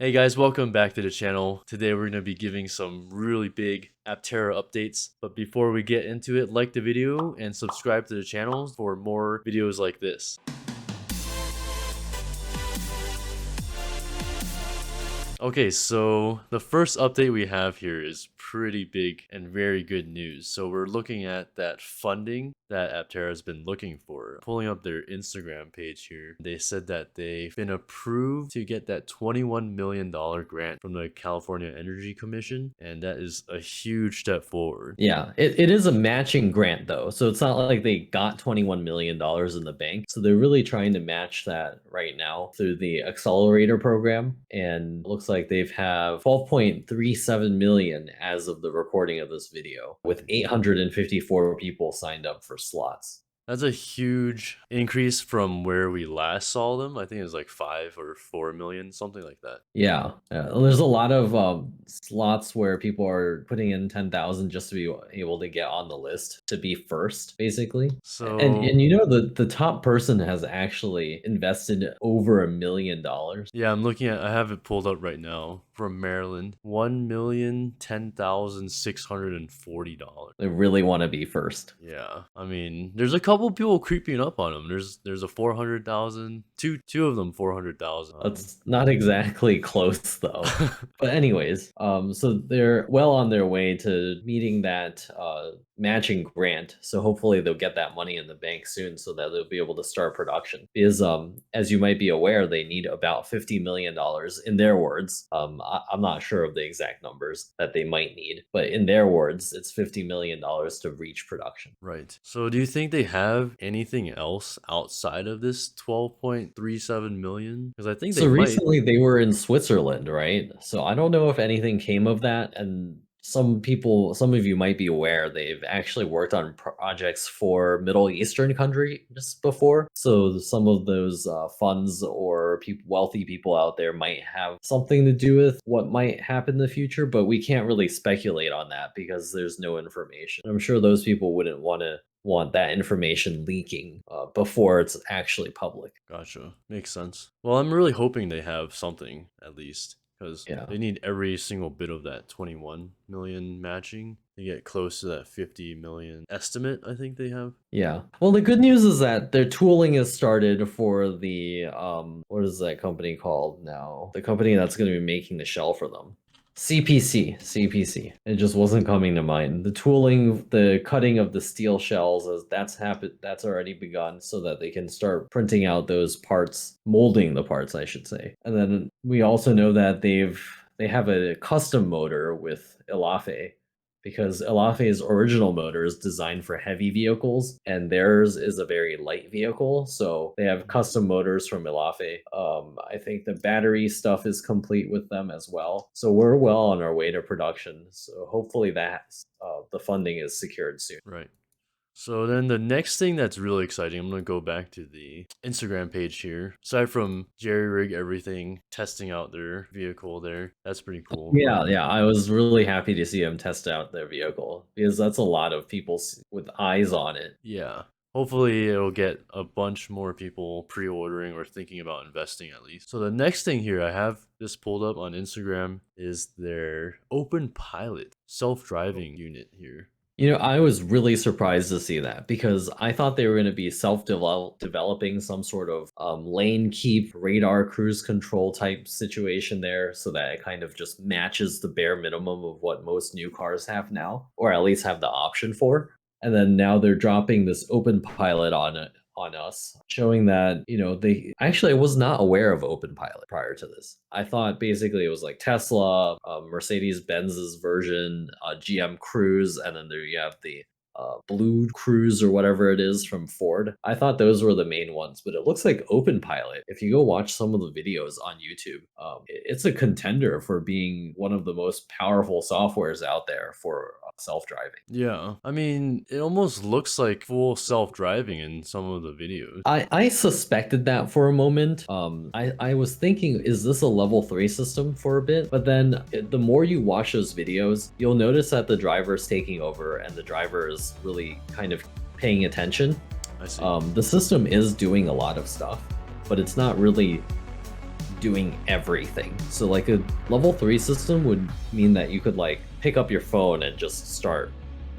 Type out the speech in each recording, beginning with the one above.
Hey guys, welcome back to the channel. Today we're going to be giving some really big Aptera updates. But before we get into it, like the video and subscribe to the channel for more videos like this. Okay, so the first update we have here is pretty big and very good news. So we're looking at that funding that Aptera has been looking for. Pulling up their Instagram page here, they said that they've been approved to get that $21 million grant from the California Energy Commission, and that is a huge step forward. Yeah, it is a matching grant though. So it's not like they got $21 million in the bank. So they're really trying to match that right now through the accelerator program. And it looks like they've have 12.37 million as of the recording of this video, with 854 people signed up for slots. That's a huge increase from where we last saw them. I think it was like 5 or 4 million, something like that. Yeah, there's a lot of slots where people are putting in 10,000 just to be able to get on the list to be first, basically. And So you know the top person has actually invested over $1 million. yeah, I have it pulled up right now from Maryland. $1,010,640. They really want to be first. Yeah, I mean, there's a couple people creeping up on them. There's a 400,000, two of them 400,000. That's not exactly close though. But anyways, so they're well on their way to meeting that matching grant. So hopefully they'll get that money in the bank soon so that they'll be able to start production. Because as you might be aware, they need about $50 million in their words. I'm not sure of the exact numbers that they might need, but in their words, it's $50 million to reach production. Right. So do you think they have anything else outside of this 12.37 million? Because I think So they might. recently they were in Switzerland, right? So I don't know if anything came of that. And some of you might be aware, they've actually worked on projects for Middle Eastern countries before. So some of those funds or wealthy people out there might have something to do with what might happen in the future, but we can't really speculate on that because there's no information. I'm sure those people wouldn't want that information leaking before it's actually public. Gotcha. Makes sense. Well, I'm really hoping they have something at least, because Yeah. they need every single bit of that 21 million matching to get close to that 50 million estimate I think they have. Yeah. Well, the good news is that their tooling has started for the what is that company called now? The company that's going to be making the shell for them. CPC. It just wasn't coming to mind. The tooling, the cutting of the steel shells, that's happened. That's already begun, so that they can start printing out those parts, molding the parts, I should say. And then we also know that they have a custom motor with Elafe, because Elafe's original motor is designed for heavy vehicles and theirs is a very light vehicle. So they have custom motors from Elafe. I think the battery stuff is complete with them as well. So we're well on our way to production. So hopefully that the funding is secured soon. Right. So then the next thing that's really exciting, I'm going to go back to the Instagram page here. Aside from jerry rig everything, testing out their vehicle there, that's pretty cool. Yeah, I was really happy to see them test out their vehicle because that's a lot of people with eyes on it. Yeah. Hopefully it'll get a bunch more people pre-ordering or thinking about investing at least. So the next thing here I have this pulled up on Instagram is their OpenPilot self-driving unit here. You know, I was really surprised to see that because I thought they were going to be self-developing some sort of lane keep, radar cruise control type situation there, so that it kind of just matches the bare minimum of what most new cars have now, or at least have the option for. And then now they're dropping this open pilot on us, showing that, you know, they actually, I was not aware of OpenPilot prior to this. I thought basically it was like Tesla, Mercedes-Benz's version, GM Cruise, and then there you have the Blue Cruise or whatever it is from Ford. I thought those were the main ones, but it looks like OpenPilot, if you go watch some of the videos on YouTube, it's a contender for being one of the most powerful softwares out there for self-driving. Yeah, I mean, it almost looks like full self-driving in some of the videos. I suspected that for a moment. I was thinking, is this a level 3 system for a bit? But then the more you watch those videos, you'll notice that the driver's taking over and the driver is really kind of paying attention. I see. The system is doing a lot of stuff, but it's not really doing everything. So like a level 3 system would mean that you could like pick up your phone and just start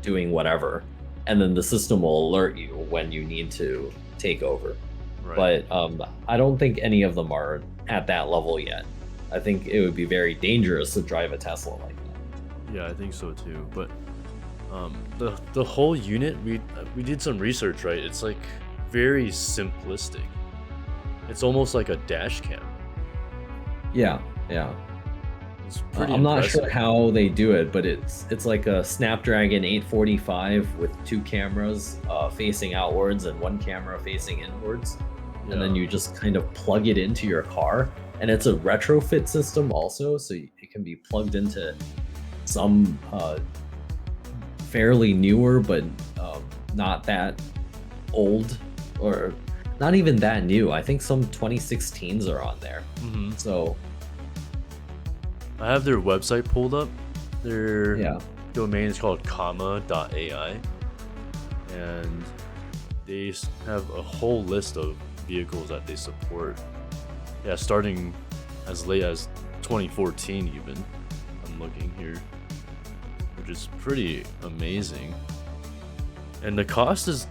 doing whatever, and then the system will alert you when you need to take over. Right. But I don't think any of them are at that level yet. I think it would be very dangerous to drive a Tesla like that. Yeah, I think so too. But the whole unit, we did some research, right? It's like very simplistic. It's almost like a dash cam. Yeah, yeah. It's pretty I'm not sure impressive. how they do it, but it's like a Snapdragon 845 with two cameras facing outwards and one camera facing inwards, and then Yeah. you just kind of plug it into your car. And it's a retrofit system also, so it can be plugged into some fairly newer, but not that old, or not even that new. I think some 2016s are on there. hmm So I have their website pulled up. Their yeah. domain is called comma.ai, and they have a whole list of vehicles that they support. Yeah, starting as late as 2014 even. I'm looking here, which is pretty amazing. And the cost is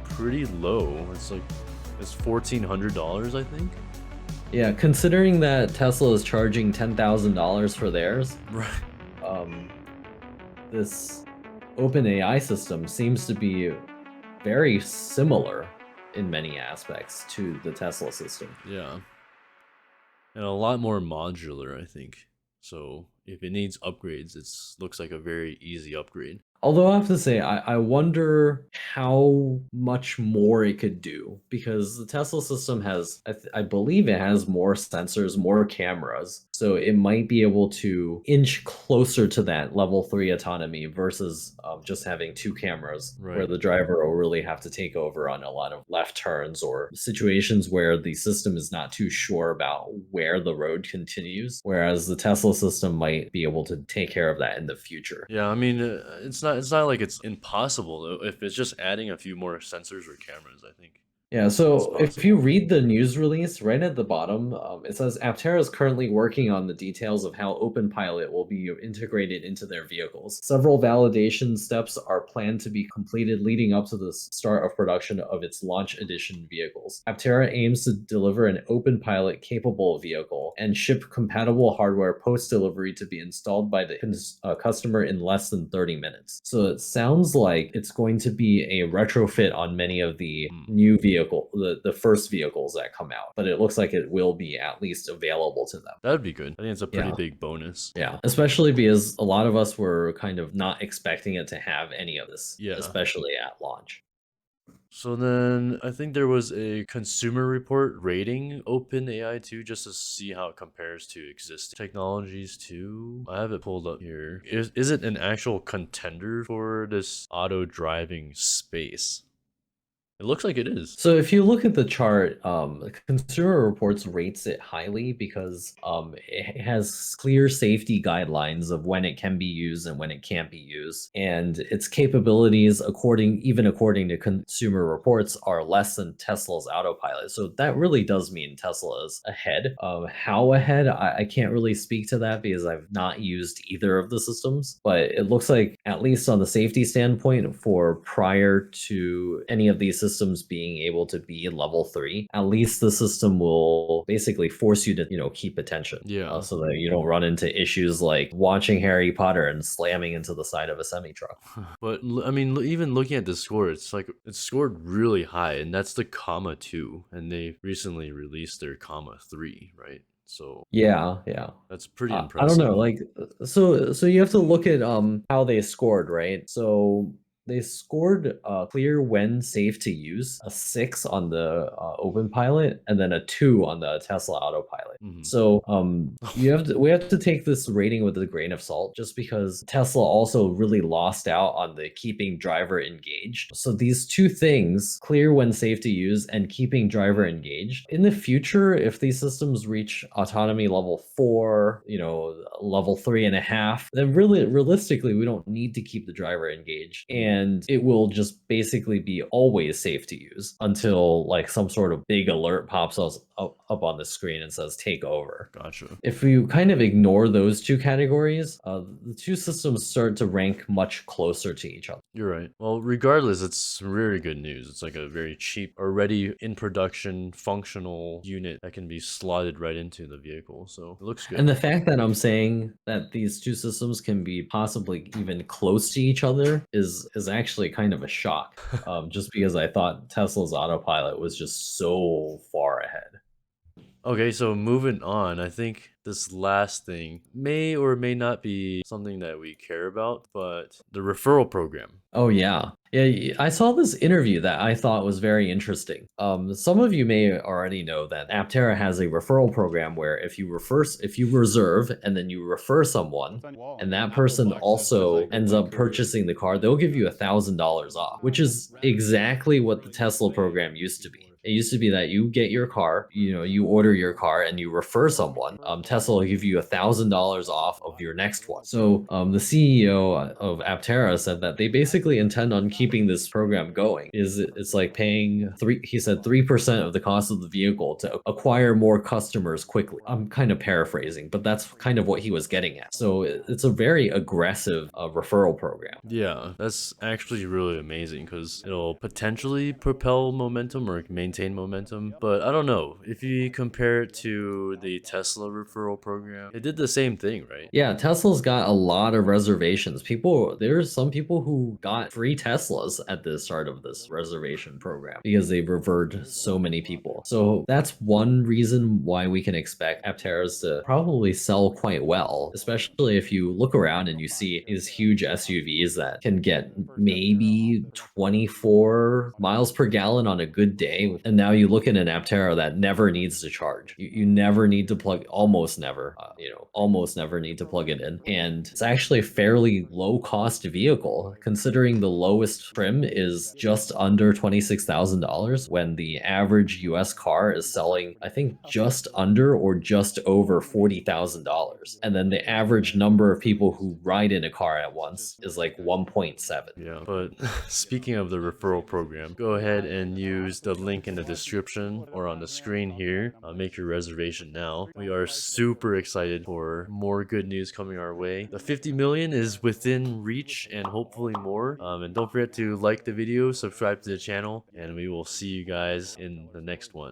pretty low. It's $1,400, I think. Yeah, considering that Tesla is charging $10,000 for theirs, Right. um, this OpenAI system seems to be very similar in many aspects to the Tesla system. Yeah. And a lot more modular, I think. So if it needs upgrades, it's looks like a very easy upgrade. Although I have to say, I wonder how much more it could do, because the Tesla system has, I believe it has more sensors, more cameras. So it might be able to inch closer to that level 3 autonomy versus just having two cameras, where Right. the driver will really have to take over on a lot of left turns or situations where the system is not too sure about where the road continues. Whereas the Tesla system might be able to take care of that in the future. Yeah, I mean, it's not like it's impossible though. If it's just adding a few more sensors or cameras, I think Yeah, it's so if you possible. read the news release right at the bottom, it says Aptera is currently working on the details of how OpenPilot will be integrated into their vehicles. Several validation steps are planned to be completed leading up to the start of production of its launch edition vehicles. Aptera aims to deliver an OpenPilot capable vehicle and ship compatible hardware post delivery to be installed by the customer in less than 30 minutes. So it sounds like it's going to be a retrofit on many of the Hmm. new the first vehicles that come out, but it looks like it will be at least available to them. That'd be good. I think it's a pretty Yeah. big bonus. Yeah, especially because a lot of us were kind of not expecting it to have any of this, Yeah. especially at launch. So then I think there was a consumer report rating OpenAI too, just to see how it compares to existing technologies too. I have it pulled up here. Is it an actual contender for this auto driving space? It looks like it is. So if you look at the chart, Consumer Reports rates it highly because it has clear safety guidelines of when it can be used and when it can't be used, and its capabilities, according to Consumer Reports, are less than Tesla's autopilot. So that really does mean Tesla is ahead. How ahead? I can't really speak to that because I've not used either of the systems, but it looks like, at least on the safety standpoint, for prior to any of these systems being able to be level 3, at least the system will basically force you to, keep attention, Yeah. so that you don't run into issues like watching Harry Potter and slamming into the side of a semi truck. But I mean, even looking at the score, it's like it's scored really high, and that's the comma 2, and they recently released their comma 3, right? So Yeah, yeah. that's pretty I don't know, impressive. like, so you have to look at how they scored, right? So they scored clear when safe to use, a 6 on the OpenPilot, and then a 2 on the Tesla Autopilot. hmm So we have to take this rating with a grain of salt, just because Tesla also really lost out on the keeping driver engaged. So these two things, clear when safe to use and keeping driver engaged, in the future, if these systems reach autonomy level 4, level 3.5, then really realistically we don't need to keep the driver engaged. And and it will just basically be always safe to use until like some sort of big alert pops up on the screen and says take over. Gotcha. If you kind of ignore those two categories, the two systems start to rank much closer to each other. You're right. Well, regardless, it's very good news. It's like a very cheap, already in production, functional unit that can be slotted right into the vehicle. So it looks good. And the fact that I'm saying that these two systems can be possibly even close to each other is actually kind of a shock. Just because I thought Tesla's autopilot was just so far ahead. Okay, so moving on, I think this last thing may or may not be something that we care about, but the referral program. Oh yeah. Yeah, I saw this interview that I thought was very interesting. Some of you may already know that Aptera has a referral program where if you reserve and then you refer someone, and that person also ends up purchasing the car, they'll give you $1,000 off, which is exactly what the Tesla program used to be. It used to be that you get your car, you order your car and you refer someone. Tesla will give you $1,000 off of your next one. So the CEO of Aptera said that they basically intend on keeping this program going. It's like paying he said 3% of the cost of the vehicle to acquire more customers quickly. I'm kind of paraphrasing, but that's kind of what he was getting at. So it's a very aggressive referral program. Yeah, that's actually really amazing because it'll potentially propel momentum or maintain momentum. But I don't know. If you compare it to the Tesla referral program, it did the same thing, right? Yeah, Tesla's got a lot of reservations. There's some people who got free Teslas at the start of this reservation program because they referred so many people. So that's one reason why we can expect Apteras to probably sell quite well, especially if you look around and you see these huge SUVs that can get maybe 24 miles per gallon on a good day. And now you look at an Aptera that never needs to charge. You never need to almost never need to plug it in. And it's actually a fairly low cost vehicle considering the lowest trim is just under $26,000 when the average US car is selling, I think, just under or just over $40,000. And then the average number of people who ride in a car at once is like 1.7. Yeah, but speaking of the referral program, go ahead and use the link in the description or on the screen here. Make your reservation now. We are super excited for more good news coming our way. The 50 million is within reach and hopefully more. And don't forget to like the video, subscribe to the channel, and we will see you guys in the next one.